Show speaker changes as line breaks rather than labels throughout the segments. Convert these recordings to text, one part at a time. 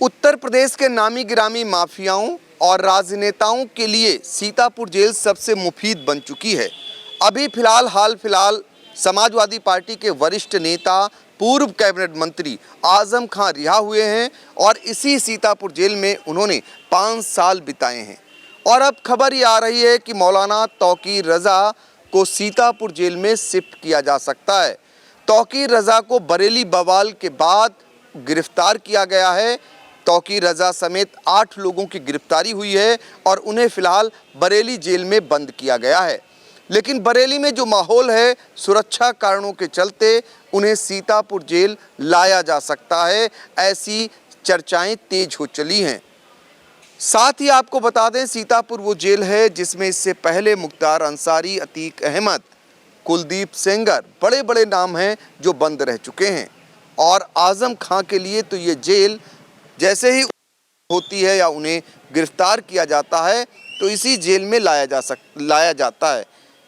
उत्तर प्रदेश के नामी गिरामी माफियाओं और राजनेताओं के लिए सीतापुर जेल सबसे मुफीद बन चुकी है। अभी हाल फिलहाल समाजवादी पार्टी के वरिष्ठ नेता पूर्व कैबिनेट मंत्री आजम खां रिहा हुए हैं और इसी सीतापुर जेल में उन्होंने 5 साल बिताए हैं। और अब खबर ये आ रही है कि मौलाना तौकीर रज़ा को सीतापुर जेल में शिफ्ट किया जा सकता है। तौकीर रज़ा को बरेली बवाल के बाद गिरफ्तार किया गया है। तौकीर रज़ा समेत 8 लोगों की गिरफ्तारी हुई है और उन्हें फिलहाल बरेली जेल में बंद किया गया है। लेकिन बरेली में जो माहौल है, सुरक्षा कारणों के चलते उन्हें सीतापुर जेल लाया जा सकता है, ऐसी चर्चाएं तेज हो चली हैं। साथ ही आपको बता दें, सीतापुर वो जेल है जिसमें इससे पहले मुख्तार अंसारी, अतीक अहमद, कुलदीप सेंगर, बड़े बड़े नाम हैं जो बंद रह चुके हैं। और आजम खां के लिए तो ये जेल जैसे ही होती है या उन्हें गिरफ्तार किया जाता है तो इसी जेल में लाया जाता है।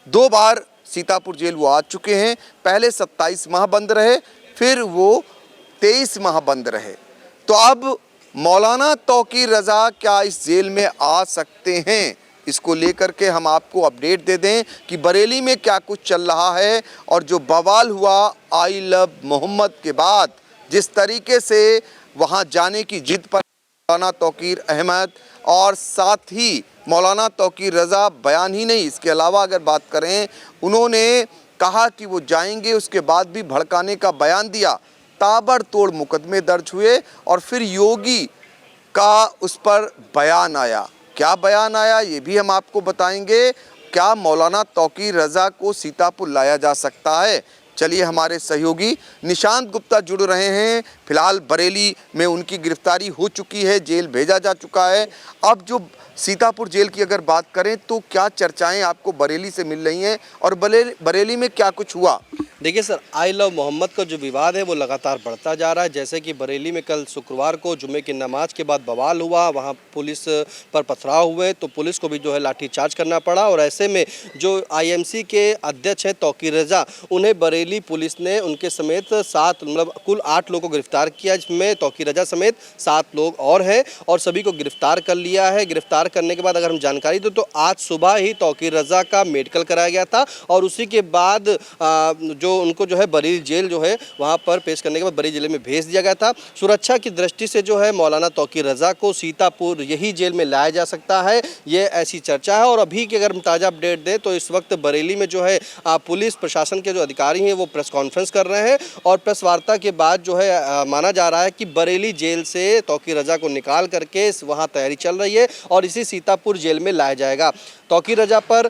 2 बार सीतापुर जेल वो आ चुके हैं। पहले 27 माह बंद रहे, फिर वो 23 माह बंद रहे। तो अब मौलाना तौकीर रज़ा क्या इस जेल में आ सकते हैं, इसको लेकर के हम आपको अपडेट दे दें कि बरेली में क्या कुछ चल रहा है। और जो बवाल हुआ आई लव मोहम्मद के बाद, जिस तरीके से वहां जाने की जिद पर मौलाना तौकीर अहमद और साथ ही मौलाना तौकीर रज़ा बयान ही नहीं, इसके अलावा अगर बात करें, उन्होंने कहा कि वो जाएंगे, उसके बाद भी भड़काने का बयान दिया। ताबड़तोड़ मुकदमे दर्ज हुए और फिर योगी का उस पर बयान आया। क्या बयान आया ये भी हम आपको बताएंगे। क्या मौलाना तौकीर रज़ा को सीतापुर लाया जा सकता है? चलिए, हमारे सहयोगी निशांत गुप्ता जुड़ रहे हैं। फिलहाल बरेली में उनकी गिरफ्तारी हो चुकी है, जेल भेजा जा चुका है। अब जो सीतापुर जेल की अगर बात करें तो क्या चर्चाएं आपको बरेली से मिल रही हैं और बरेली में क्या कुछ हुआ?
देखिए सर, आई लव मोहम्मद का जो विवाद है वो लगातार बढ़ता जा रहा है। जैसे कि बरेली में कल शुक्रवार को जुमे की नमाज के बाद बवाल हुआ, वहाँ पुलिस पर पथराव हुए तो पुलिस को भी जो है लाठीचार्ज करना पड़ा। और ऐसे में जो आईएमसी के अध्यक्ष हैं तौकीर रज़ा, उन्हें बरेली पुलिस ने उनके समेत 7 मतलब कुल 8 लोगों को गिरफ्तार किया, जिसमें तौकीर रज़ा समेत 7 लोग और हैं और सभी को गिरफ्तार कर लिया है। गिरफ्तार करने के बाद अगर हम जानकारी दें तो आज सुबह ही तौकीर रज़ा का मेडिकल कराया गया था और उसी के बाद जो उनको जो है बरेली जेल जो है वहाँ पर पेश करने के बाद बरेली जेल में भेज दिया गया था। सुरक्षा की दृष्टि से जो है मौलाना तौकीर रज़ा को सीतापुर यही जेल में लाया जा सकता है, ये ऐसी चर्चा है। और अभी की अगर हम ताज़ा अपडेट दें तो इस वक्त बरेली में जो है पुलिस प्रशासन के जो अधिकारी हैं वो प्रेस कॉन्फ्रेंस कर रहे हैं और प्रेस वार्ता के बाद जो है माना जा रहा है कि बरेली जेल से तौकीर रज़ा को निकाल करके वहाँ तैयारी चल रही है और इसी सीतापुर जेल में लाया जाएगा। तौकीर रज़ा पर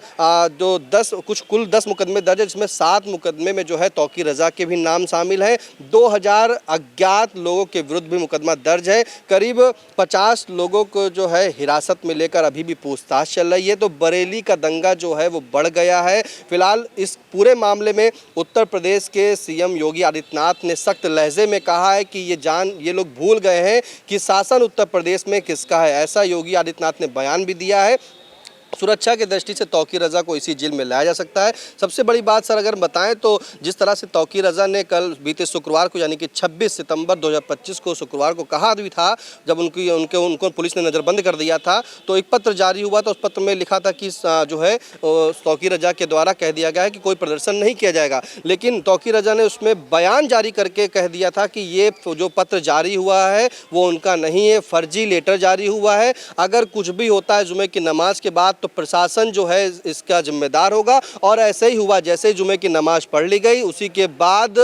जो कुल 10 मुकदमे दर्ज है, जिसमें 7 मुकदमे में जो है तौकीर रज़ा के भी नाम शामिल है। 2000 अज्ञात लोगों के विरुद्ध भी मुकदमा दर्ज है। करीब 50 लोगों को जो है हिरासत में लेकर अभी भी पूछताछ चल रही है। तो बरेली का दंगा जो है वो बढ़ गया है। फिलहाल इस पूरे मामले में उत्तर प्रदेश के सीएम योगी आदित्यनाथ ने सख्त लहजे में कहा है कि ये लोग भूल गए हैं कि शासन उत्तर प्रदेश में किसका है। ऐसा योगी आदित्यनाथ ने बयान भी दिया है। सुरक्षा की दृष्टि से तौकीर रज़ा को इसी जेल में लाया जा सकता है। सबसे बड़ी बात सर अगर बताएं तो जिस तरह से तौकीर रज़ा ने कल बीते शुक्रवार को यानी कि 26 सितंबर 2025 को शुक्रवार को कहा भी था, जब उनको पुलिस ने नज़रबंद कर दिया था, तो एक पत्र जारी हुआ था। उस पत्र में लिखा था कि जो है तौकीर रज़ा के द्वारा कह दिया गया है कि कोई प्रदर्शन नहीं किया जाएगा। लेकिन तौकीर रज़ा ने उसमें बयान जारी करके कह दिया था कि ये जो पत्र जारी हुआ है वो उनका नहीं है, फर्जी लेटर जारी हुआ है। अगर कुछ भी होता है जुमे की नमाज के बाद तो प्रशासन जो है इसका जिम्मेदार होगा। और ऐसे ही हुआ, जैसे ही जुमे की नमाज पढ़ ली गई उसी के बाद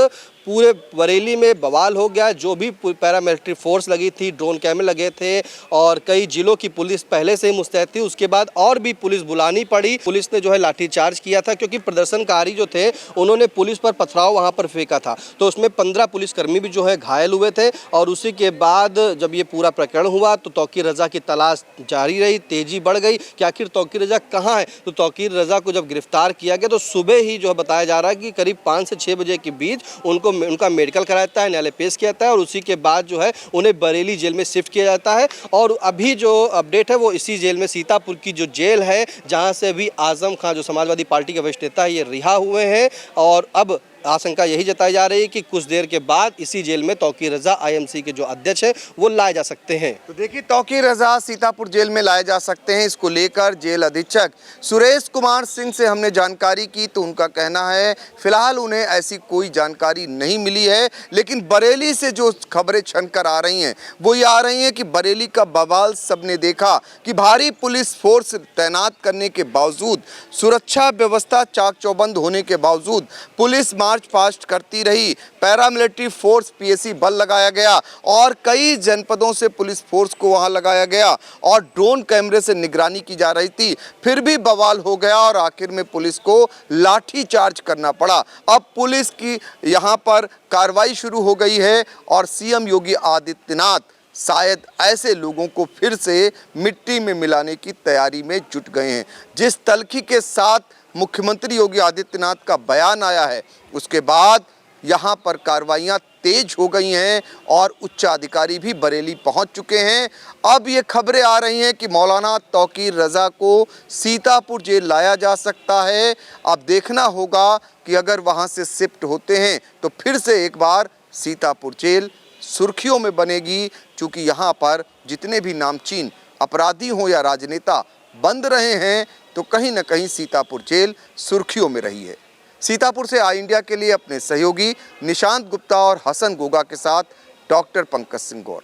पूरे बरेली में बवाल हो गया। जो भी पैरामिलिट्री फोर्स लगी थी, ड्रोन कैमरे लगे थे और कई जिलों की पुलिस पहले से ही मुस्तैद थी, उसके बाद और भी पुलिस बुलानी पड़ी। पुलिस ने जो है लाठीचार्ज किया था क्योंकि प्रदर्शनकारी जो थे उन्होंने पुलिस पर पथराव वहां पर फेंका था। तो उसमें 15 पुलिसकर्मी भी जो है घायल हुए थे। और उसी के बाद जब ये पूरा प्रकरण हुआ तो तौकीर रज़ा की तलाश जारी रही, तेजी बढ़ गई कि आखिर तौकीर रज़ा कहाँ है। तो तौकीर रज़ा को जब गिरफ्तार किया गया तो सुबह ही जो है बताया जा रहा है कि करीब 5 से 6 बजे के बीच उनका मेडिकल कराया जाता है, न्यायालय पेश किया जाता है और उसी के बाद जो है उन्हें बरेली जेल में शिफ्ट किया जाता है। और अभी जो अपडेट है वो इसी जेल में, सीतापुर की जो जेल है जहां से अभी आजम खां जो समाजवादी पार्टी के वरिष्ठ नेता है ये रिहा हुए हैं और अब आशंका यही जताई जा रही है कि कुछ देर के बाद इसी जेल में तौकीर रजा आईएमसी के जो अध्यक्ष हैं वो लाए जा सकते हैं।
तो देखिए, तौकीर रजा सीतापुर जेल में लाए जा सकते हैं। इसको लेकर जेल अधीक्षक सुरेश कुमार सिंह से हमने जानकारी की तो उनका कहना है फिलहाल उन्हें ऐसी कोई जानकारी नहीं मिली है, लेकिन बरेली से जो खबरें छनकर आ रही हैं वो ये आ रही हैं कि बरेली का बवाल सबने देखा कि भारी पुलिस फोर्स तैनात करने के बावजूद, सुरक्षा व्यवस्था चाक चौबंद होने के बावजूद पुलिस मार्च पास्ट करती रही, पैरामिलिट्री फोर्स पीएसी बल लगाया गया और कई जनपदों से पुलिस फोर्स को वहां लगाया गया और ड्रोन कैमरे से निगरानी की जा रही थी, फिर भी बवाल हो गया और आखिर में पुलिस को लाठी चार्ज करना पड़ा। अब पुलिस की यहां पर कार्रवाई शुरू हो गई है और सीएम योगी आदित्यनाथ शायद ऐसे लोगों को फिर से मिट्टी में मिलाने की तैयारी में जुट गए हैं। जिस तल्खी के साथ मुख्यमंत्री योगी आदित्यनाथ का बयान आया है उसके बाद यहाँ पर कार्रवाइयाँ तेज हो गई हैं और उच्च अधिकारी भी बरेली पहुँच चुके हैं। अब ये खबरें आ रही हैं कि मौलाना तौकीर रजा को सीतापुर जेल लाया जा सकता है। अब देखना होगा कि अगर वहाँ से शिफ्ट होते हैं तो फिर से एक बार सीतापुर जेल सुर्खियों में बनेगी, क्योंकि यहाँ पर जितने भी नामचीन अपराधी हों या राजनेता बंद रहे हैं तो कहीं न कहीं सीतापुर जेल सुर्खियों में रही है। सीतापुर से आई इंडिया के लिए अपने सहयोगी निशांत गुप्ता और हसन गोगा के साथ डॉक्टर पंकज सिंह गौर।